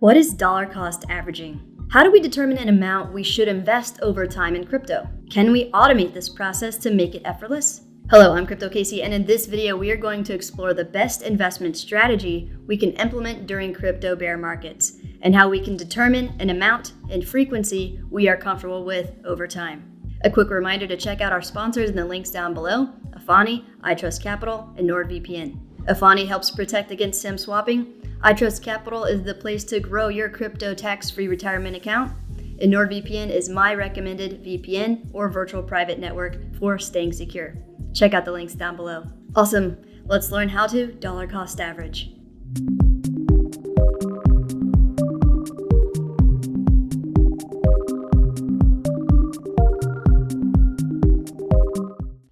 What is dollar cost averaging? How do we determine an amount we should invest over time in crypto? Can we automate this process to make it effortless? Hello, I'm Crypto Casey, and in this video, we are going to explore the best investment strategy we can implement during crypto bear markets and how we can determine an amount and frequency we are comfortable with over time. A quick reminder to check out our sponsors in the links down below: Afani, iTrustCapital, and NordVPN. Afani helps protect against SIM swapping. iTrustCapital is the place to grow your crypto tax-free retirement account. And NordVPN is my recommended VPN or virtual private network for staying secure. Check out the links down below. Awesome, let's learn how to dollar cost average.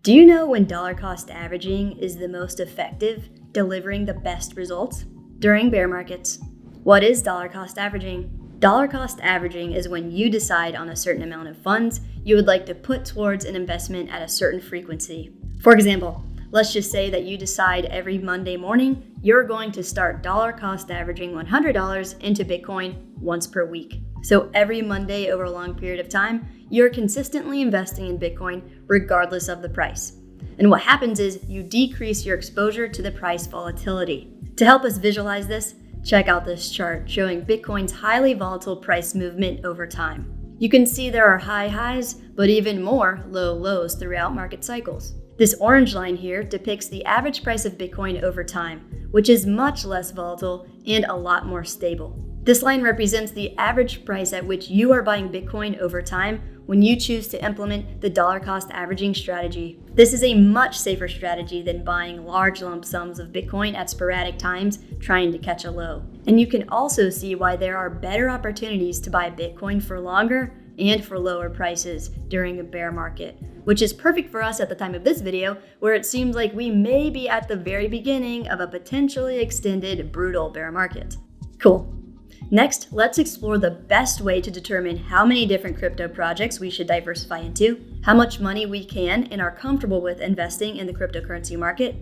Do you know when dollar cost averaging is the most effective, delivering the best results? During bear markets. What is dollar cost averaging? Dollar cost averaging is when you decide on a certain amount of funds you would like to put towards an investment at a certain frequency. For example, let's just say that you decide every Monday morning you're going to start dollar cost averaging $100 into Bitcoin once per week. So every Monday over a long period of time, you're consistently investing in Bitcoin regardless of the price. And what happens is you decrease your exposure to the price volatility. To help us visualize this, check out this chart showing Bitcoin's highly volatile price movement over time. You can see there are high highs, but even more low lows throughout market cycles. This orange line here depicts the average price of Bitcoin over time, which is much less volatile and a lot more stable. This line represents the average price at which you are buying Bitcoin over time when you choose to implement the dollar cost averaging strategy. This is a much safer strategy than buying large lump sums of Bitcoin at sporadic times trying to catch a low. And you can also see why there are better opportunities to buy Bitcoin for longer and for lower prices during a bear market, which is perfect for us at the time of this video, where it seems like we may be at the very beginning of a potentially extended, brutal bear market. Cool. Next, let's explore the best way to determine how many different crypto projects we should diversify into, how much money we can and are comfortable with investing in the cryptocurrency market,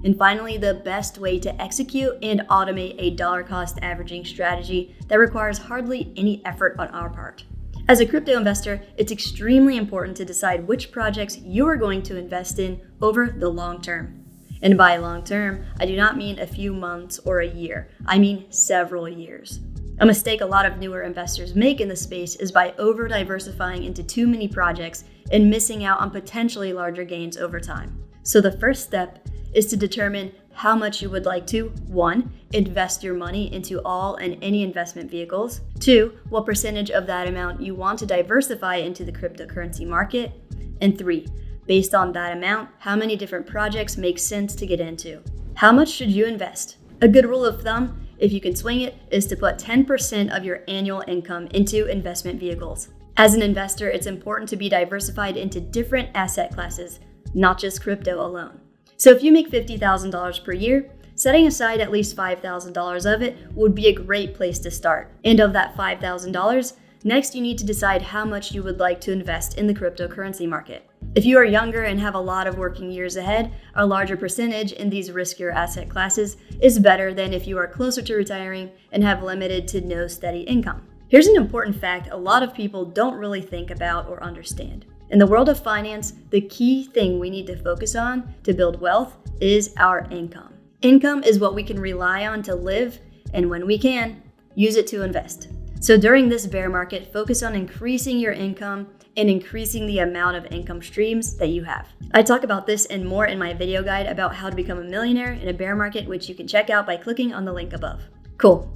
and finally, the best way to execute and automate a dollar cost averaging strategy that requires hardly any effort on our part. As a crypto investor, it's extremely important to decide which projects you are going to invest in over the long term. And by long term, I do not mean a few months or a year. I mean several years. A mistake a lot of newer investors make in the space is by over-diversifying into too many projects and missing out on potentially larger gains over time. So the first step is to determine how much you would like to, 1, invest your money into all and any investment vehicles, 2, what percentage of that amount you want to diversify into the cryptocurrency market, and 3, based on that amount, how many different projects make sense to get into. How much should you invest? A good rule of thumb, if you can swing it, is to put 10% of your annual income into investment vehicles. As an investor, it's important to be diversified into different asset classes, not just crypto alone. So if you make $50,000 per year, setting aside at least $5,000 of it would be a great place to start. And of that $5,000, next you need to decide how much you would like to invest in the cryptocurrency market. If you are younger and have a lot of working years ahead, a larger percentage in these riskier asset classes is better than if you are closer to retiring and have limited to no steady income. Here's an important fact a lot of people don't really think about or understand. In the world of finance, the key thing we need to focus on to build wealth is our income. Income is what we can rely on to live, and when we can, use it to invest. So during this bear market, focus on increasing your income and increasing the amount of income streams that you have. I talk about this and more in my video guide about how to become a millionaire in a bear market, which you can check out by clicking on the link above. Cool.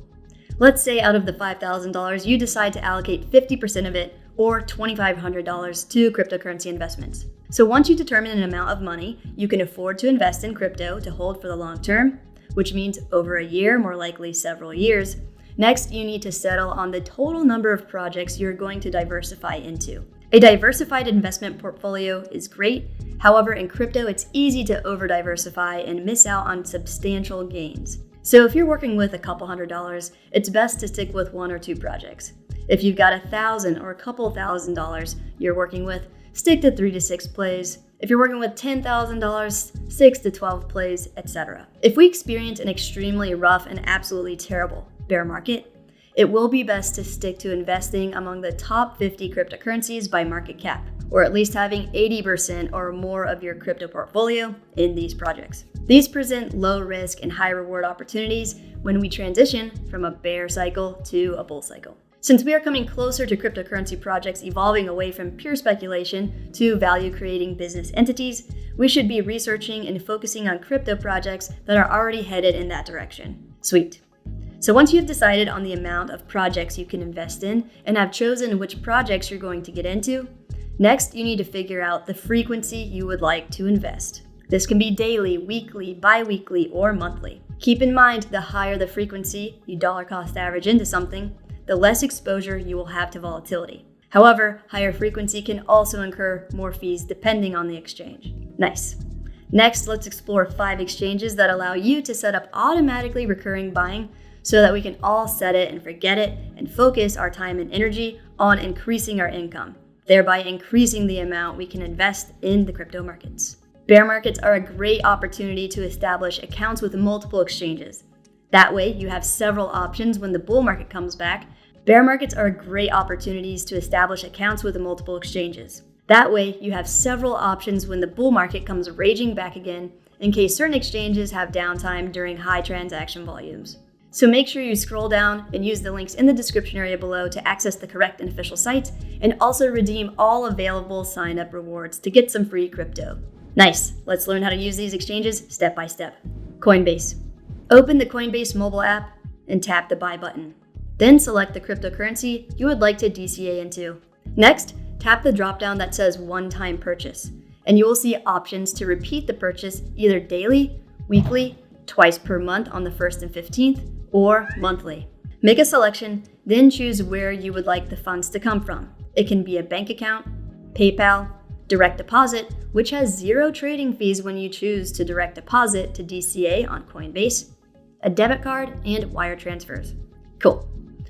Let's say out of the $5,000, you decide to allocate 50% of it, or $2,500, to cryptocurrency investments. So once you determine an amount of money you can afford to invest in crypto to hold for the long term, which means over a year, more likely several years, next you need to settle on the total number of projects you're going to diversify into. A diversified investment portfolio is great. However, in crypto, it's easy to over-diversify and miss out on substantial gains. So if you're working with a couple $100, it's best to stick with 1 or 2 projects. If you've got $1,000 or a couple $1,000 you're working with, stick to 3 to 6 plays. If you're working with $10,000, 6 to 12 plays, etc. If we experience an extremely rough and absolutely terrible bear market, it will be best to stick to investing among the top 50 cryptocurrencies by market cap, or at least having 80% or more of your crypto portfolio in these projects. These present low risk and high reward opportunities when we transition from a bear cycle to a bull cycle. Since we are coming closer to cryptocurrency projects evolving away from pure speculation to value-creating business entities, we should be researching and focusing on crypto projects that are already headed in that direction. Sweet. So once you have decided on the amount of projects you can invest in and have chosen which projects you're going to get into, next you need to figure out the frequency you would like to invest. This can be daily, weekly, bi-weekly, or monthly. Keep in mind, the higher the frequency you dollar cost average into something, the less exposure you will have to volatility. However, higher frequency can also incur more fees depending on the exchange. Nice. Next, let's explore 5 exchanges that allow you to set up automatically recurring buying so that we can all set it and forget it and focus our time and energy on increasing our income, thereby increasing the amount we can invest in the crypto markets. Bear markets are a great opportunity to establish accounts with multiple exchanges. That way, you have several options when the bull market comes back. Bear markets are great opportunities to establish accounts with multiple exchanges. That way, you have several options when the bull market comes raging back again, in case certain exchanges have downtime during high transaction volumes. So make sure you scroll down and use the links in the description area below to access the correct and official sites, and also redeem all available sign-up rewards to get some free crypto. Nice, let's learn how to use these exchanges step by step. Coinbase. Open the Coinbase mobile app and tap the buy button. Then select the cryptocurrency you would like to DCA into. Next, tap the drop-down that says one-time purchase, and you will see options to repeat the purchase either daily, weekly, twice per month on the 1st and 15th, or monthly. Make a selection, then choose where you would like the funds to come from. It can be a bank account, PayPal, direct deposit, which has 0 trading fees when you choose to direct deposit to DCA on Coinbase, a debit card, and wire transfers. Cool.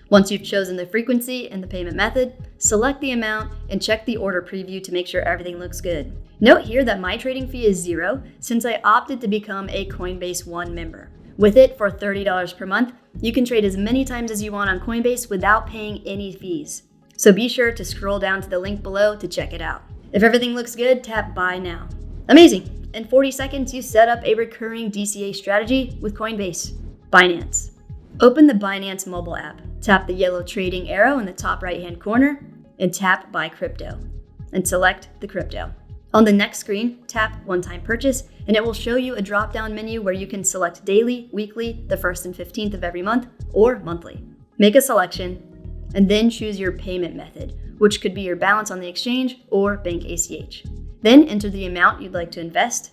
Once you've chosen the frequency and the payment method, select the amount and check the order preview to make sure everything looks good. Note here that my trading fee is 0 since I opted to become a Coinbase One member. With it, for $30 per month, you can trade as many times as you want on Coinbase without paying any fees. So be sure to scroll down to the link below to check it out. If everything looks good, tap buy now. Amazing! In 40 seconds, you set up a recurring DCA strategy with Coinbase. Binance. Open the Binance mobile app. Tap the yellow trading arrow in the top right-hand corner and tap buy crypto and select the crypto. On the next screen, tap one-time purchase and it will show you a drop-down menu where you can select daily, weekly, the 1st and 15th of every month, or monthly. Make a selection and then choose your payment method, which could be your balance on the exchange or bank ACH. Then enter the amount you'd like to invest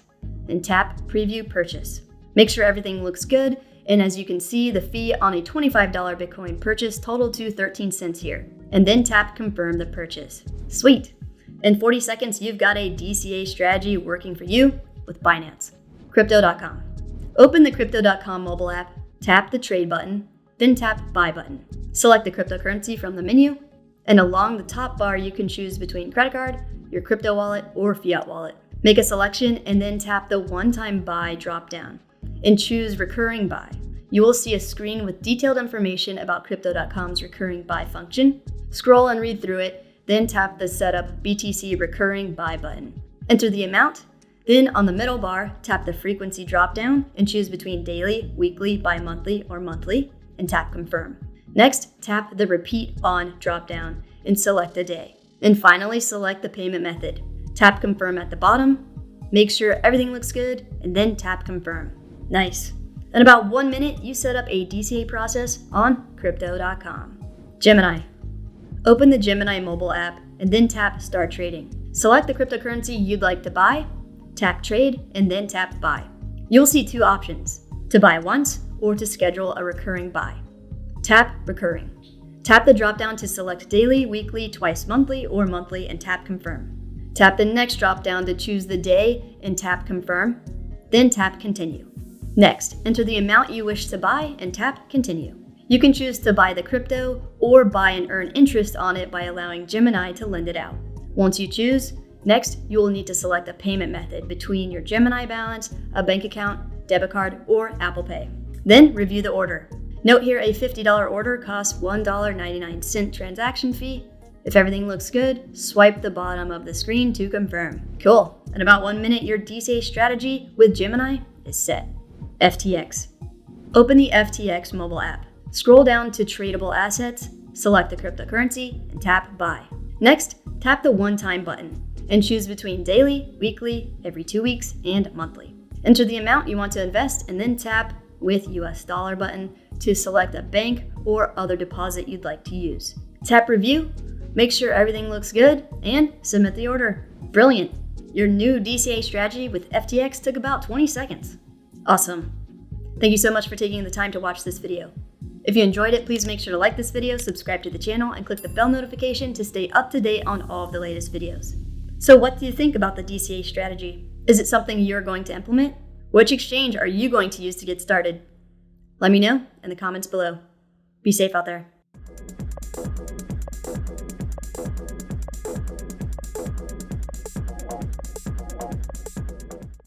and tap preview purchase. Make sure everything looks good, and as you can see, the fee on a $25 Bitcoin purchase totaled to 13 cents here. And then tap confirm the purchase. Sweet! In 40 seconds, you've got a DCA strategy working for you with Binance. Crypto.com. Open the Crypto.com mobile app, tap the trade button, then tap buy button. Select the cryptocurrency from the menu, and along the top bar, you can choose between credit card, your crypto wallet, or fiat wallet. Make a selection and then tap the one-time buy drop-down and choose recurring buy. You will see a screen with detailed information about Crypto.com's recurring buy function. Scroll and read through it, then tap the Setup BTC Recurring Buy button. Enter the amount, then on the middle bar, tap the frequency drop-down and choose between daily, weekly, bi-monthly, or monthly, and tap Confirm. Next, tap the Repeat On drop-down and select a day. And finally, select the payment method. Tap Confirm at the bottom, make sure everything looks good, and then tap Confirm. Nice. In about 1 minute, you set up a DCA process on Crypto.com. Gemini. Open the Gemini mobile app and then tap Start Trading. Select the cryptocurrency you'd like to buy, tap Trade, and then tap Buy. You'll see 2 options, to buy once or to schedule a recurring buy. Tap Recurring. Tap the drop-down to select daily, weekly, twice monthly, or monthly, and tap Confirm. Tap the next drop-down to choose the day and tap Confirm, then tap Continue. Next, enter the amount you wish to buy and tap Continue. You can choose to buy the crypto or buy and earn interest on it by allowing Gemini to lend it out. Once you choose, next you will need to select a payment method between your Gemini balance, a bank account, debit card, or Apple Pay. Then review the order. Note here, a $50 order costs $1.99 transaction fee. If everything looks good, swipe the bottom of the screen to confirm. Cool. In about 1 minute, your DCA strategy with Gemini is set. FTX. Open the FTX mobile app. Scroll down to tradable assets, select the cryptocurrency, and tap buy. Next, tap the one-time button and choose between daily, weekly, every 2 weeks, and monthly. Enter the amount you want to invest and then tap with US dollar button to select a bank or other deposit you'd like to use. Tap review, make sure everything looks good, and submit the order. Brilliant! Your new DCA strategy with FTX took about 20 seconds. Awesome. Thank you so much for taking the time to watch this video. If you enjoyed it, please make sure to like this video, subscribe to the channel, and click the bell notification to stay up to date on all of the latest videos. So what do you think about the DCA strategy? Is it something you're going to implement? Which exchange are you going to use to get started? Let me know in the comments below. Be safe out there.